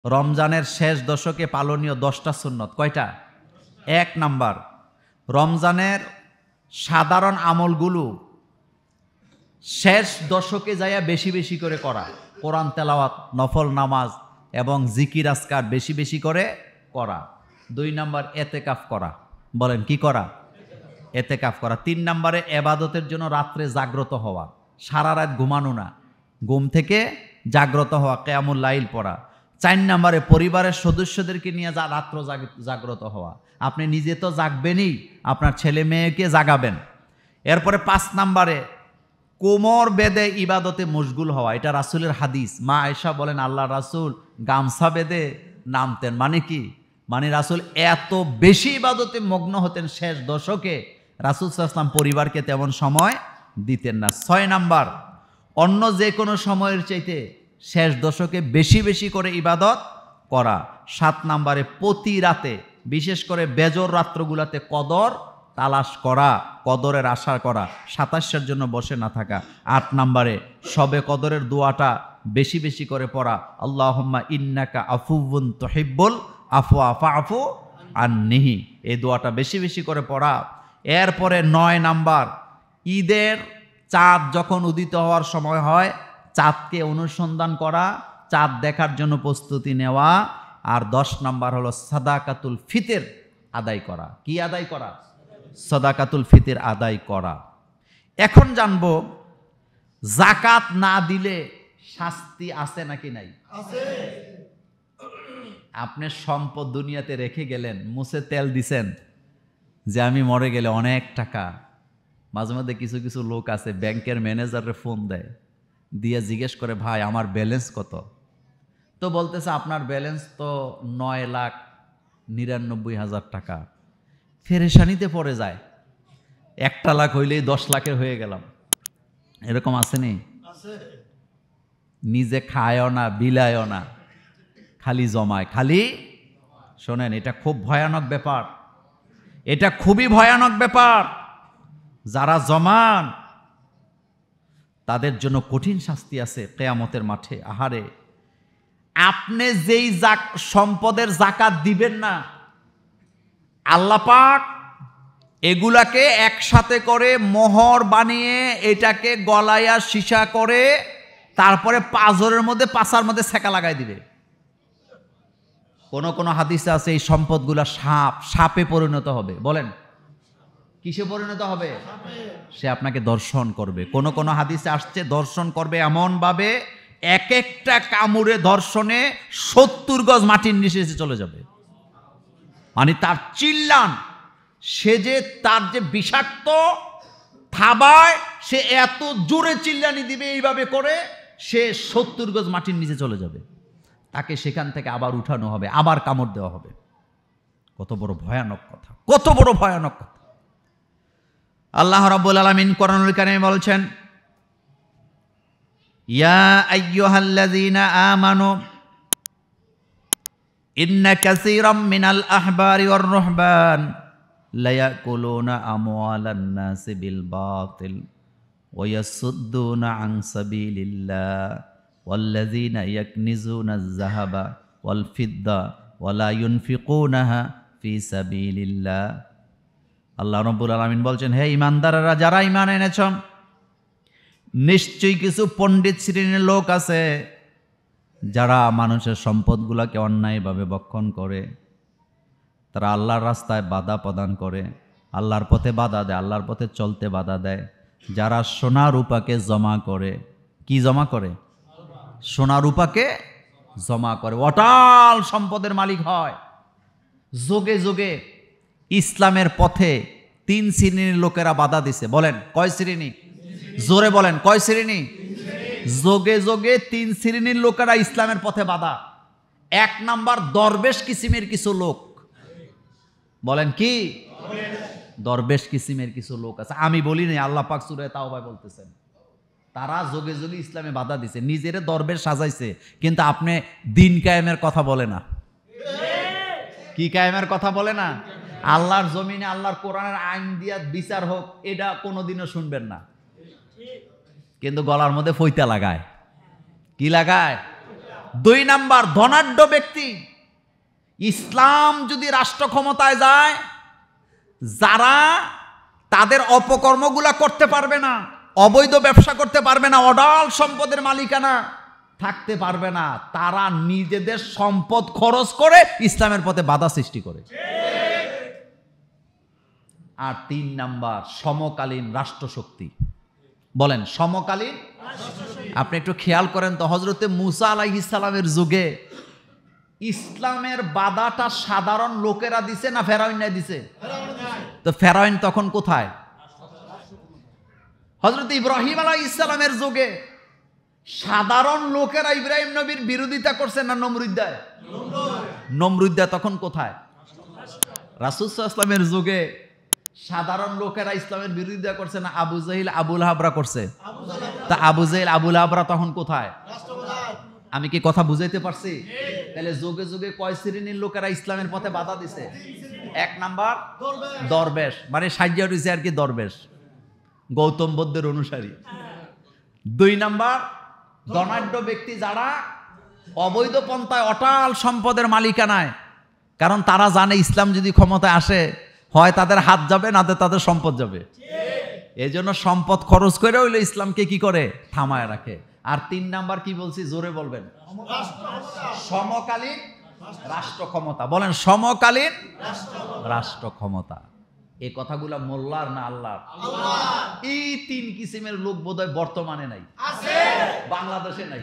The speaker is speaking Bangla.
রমজানের শেষ দশকে পালনীয় 10টা সুন্নত কয়টা? 1 নাম্বার, রমজানের সাধারণ আমলগুলো শেষ দশকে যাইয়া বেশি বেশি করে করা। কোরআন তেলাওয়াত, নফল নামাজ এবং জিকির আজকার বেশি বেশি করে করা। 2 নাম্বার, এতেকাফ করা। বলেন কি করা? এতেকাফ করা। 3 নাম্বারে এবাদতের জন্য রাত্রে জাগ্রত হওয়া, সারা রাত ঘুমানো না, ঘুম থেকে জাগ্রত হওয়া, কিয়ামুল লাইল পড়া। 4 নাম্বারে পরিবারের সদস্যদেরকে নিয়ে রাত্র জাগ্রত হওয়া। আপনি নিজে তো জাগবেনই, আপনার ছেলে মেয়েকে জাগাবেন। এরপরে 5 নাম্বারে কোমর বেঁধে ইবাদতে মশগুল হওয়া। এটা রাসূলের হাদিস। মা আয়েশা বলেন আল্লাহ রাসূল গামছা বেঁধে নামতেন। মানে কি? মানে রাসূল এত বেশি ইবাদতে মগ্ন হতেন শেষ দশকে, রাসূল সাল্লাল্লাহু আলাইহি ওয়াসাল্লাম পরিবারকে তেমন সময় দিতেন না। 6 নাম্বার, অন্য যে কোনো সময়ের চাইতে শেষ দশকে বেশি বেশি করে ইবাদত করা। 7 নাম্বারে প্রতি রাতে, বিশেষ করে বেজর রাত্রগুলাতে কদর তালাশ করা, কদরের আশা করা, 27-এর জন্য বসে না থাকা। 8 নাম্বারে শবে কদরের দোয়াটা বেশি বেশি করে পড়া, আল্লাহুম্মা ইন্নাকা আফুউন তুহিব্বুল আফওয়া ফাআফু আননি, এই দোয়াটা বেশি বেশি করে পড়া। এরপরে 9 নাম্বার, ঈদের চাঁদ যখন উদিত হওয়ার সময় হয় চাঁদকে অনুসন্ধান করা, চাঁদ দেখার জন্য প্রস্তুতি নেওয়া। আর 10 নাম্বার হলো সাদাকাতুল ফিতর আদায় করা। কি আদায় করা? সাদাকাতুল ফিতর আদায় করা। এখন জানবো যাকাত না দিলে শাস্তি আছে নাকি নাই? আছে। আপনি সম্পদ দুনিয়াতে রেখে গেলেন, মুছে তেল দিছেন যে আমি মরে গেলে অনেক টাকা। মাঝে মধ্যে কিছু কিছু লোক আছে ব্যাংকের ম্যানেজারে ফোন দেয়, দিয়ে জিজ্ঞেস করে ভাই আমার ব্যালেন্স কত? তো বলতেছে আপনার ব্যালেন্স তো 9,99,000 টাকা। ফেরেশানিতে পড়ে যায়, 1 লাখ হইলেই 10 লাখের হয়ে গেলাম। এরকম আসেনি? নিজে খায়ও না, বিলায়ও না, খালি জমায়, খালি। শোনেন, এটা খুব ভয়ানক ব্যাপার, এটা খুবই ভয়ানক ব্যাপার। যারা জমান তাদের জন্য কঠিন শাস্তি আছে কিয়ামতের মাঠে। আহারে, আপনি যেই সম্পদের যাকাত দিবেন না, আল্লাহ পাক এগুলাকে একসাথে করে মোহর বানিয়ে এটাকে গলায়া সীসা করে তারপরে পাঁজরের মধ্যে, পাছার মধ্যে সেকা লাগাই দিবে। কোন কোন হাদিসে আছে এই সম্পদগুলা সাপে পরিণত হবে। বলেন কিসে পরিণত হবে? সে আপনাকে দর্শন করবে। কোন কোন হাদিসে আসছে দর্শন করবে এমন ভাবে এক একটা কামড়ে দর্শনে 70 গজ মাটির নিচে চলে যাবে। মানে তার চিল্লান, সে যে তার যে বিষাক্ত থাবায় সে এত জোরে চিল্লানি দিবে এইভাবে করে, সে 70 গজ মাটির নিচে চলে যাবে। তাকে সেখান থেকে আবার উঠানো হবে, আবার কামড় দেওয়া হবে। কত বড় ভয়ানক কথা, কত বড় ভয়ানক কথা। আল্লাহ রাব্বুল আলামিন কোরআনুল কারীমে বলছেন, ইয়া আইয়ুহাল্লাযীনা আমানু ইন্না কাসীরাম মিনাল আহবারি ওয়ার রুহবান লা ইয়াকুলুনা আমওয়ালান নাসি বিল বাতিল ওয়া ইয়াসুদ্দুনা আন সাবিলিল্লাহ ওয়াল্লাযীনা ইয়াকনিজুনাজ যাহাবা ওয়াল ফিদ্দা ওয়া লা ইউনফিকুনাহা ফি সাবিলিল্লাহ। আল্লাহ রাব্বুল আলামিন বলছেন, হে ঈমানদাররা, যারা ঈমান এনেছ, নিশ্চয়ই কিছু পণ্ডিত শ্রেণীর লোক আছে যারা মানুষের সম্পদগুলোকে অন্যায়ভাবে ভক্ষণ করে। তারা আল্লাহর রাস্তায় বাধা প্রদান করে, আল্লাহর পথে বাধা দেয়, আল্লাহর পথে চলতে বাধা দেয়। যারা সোনা রূপাকে জমা করে, কি জমা করে? সোনা রূপাকে জমা করে, অটাল সম্পদের মালিক হয়। যোগে যোগে ইসলামের পথে 3 শ্রেণীর লোকেরা বাধা দিছে। বলেন কয় শ্রেণী? জোরে বলেন কয় শ্রেণী? যোগে যোগে 3 শ্রেণীর লোকেরা ইসলামের পথে বাধা। 1 নাম্বার, দরবেশ কিসিমের কিছু লোক। বলেন কি? দরবেশ কিসিমের কিছু লোক আছে। আমি বলি নাই, আল্লাহ পাক সূরা তাওবায় বলতেছেন। তারা যোগে যোগে ইসলামে বাধা দিছে, নিজেরে দরবেশ সাজাইছে, কিন্তু আপনি দিন কায়েমের কথা বলে না। কি কায়েমের কথা বলে না? আল্লাহর জমিনে আল্লাহর কোরআনের আইন দিয়া বিচার হোক, এটা কোনোদিনও শুনবেন না। কিন্তু গলার মধ্যে ফইতা লাগায়। কি লাগায়? 2 নাম্বার ধনাঢ্য ব্যক্তি। ইসলাম যদি রাষ্ট্র ক্ষমতায় যায়, যারা তাদের অপকর্মগুলা করতে পারবে না, অবৈধ ব্যবসা করতে পারবে না, অঢাল সম্পদের মালিকানা থাকতে পারবে না, তারা নিজেদের সম্পদ খরচ করে ইসলামের পথে বাধা সৃষ্টি করে। আর 3 নাম্বার সমকালীন রাষ্ট্রশক্তি। বলেন সমকালীন। আপনি একটু খেয়াল করেন তো, হযরতে মূসা আলাইহিস সালামের যুগে ইসলামের বাধাটা সাধারণ লোকেরা দিছে না ফেরাউন দিছে? তো ফেরাউন তখন কোথায়? হযরত ইব্রাহিম আলাইহিস সালামের যুগে সাধারণ লোকেরা ইব্রাহিম নবীর বিরোধিতা করছে না নমরুদ্দায়? নমরুদ্দায় তখন কোথায়? রাসূল সাল্লাল্লাহু আলাইহি ওয়াসাল্লামের যুগে সাধারণ লোকেরা ইসলামের বিরোধিতা করছে না আবু জাহিল আবু লাহাবরা করছে? তা আবু জাহিল আবু লাহাবরা তখন কোথায়? আমি কি কথা বুঝাইতে পারছি? তাহলে যুগে যুগে কয় শ্রেণীর লোকেরা ইসলামের পথে বাধা দিছে? 1 নাম্বার দরবেশ, মানে সাজ্জা রয়েছে আর কি দরবেশ, গৌতম বুদ্ধের অনুসারী। 2 নাম্বার ধনাঢ্য ব্যক্তি, যারা অবৈধ পন্থায় অটাল সম্পদের মালিকানায়, কারণ তারা জানে ইসলাম যদি ক্ষমতায় আসে হয় তাদের হাত যাবে, না তাদের সম্পদ যাবে। এই জন্য সম্পদ খরচ করে হইলে ইসলামকে কি করে? থামায় রাখে। আর 3 নাম্বার কি বলছি? জোরে বলবেন। সমকালীন রাষ্ট্র ক্ষমতা। বলেন সমকালীন রাষ্ট্র ক্ষমতা। এই কথাগুলা মোল্লার না আল্লাহর? এই 3 কিসিমের লোক বোধহয় বর্তমানে নাই, বাংলাদেশে নাই।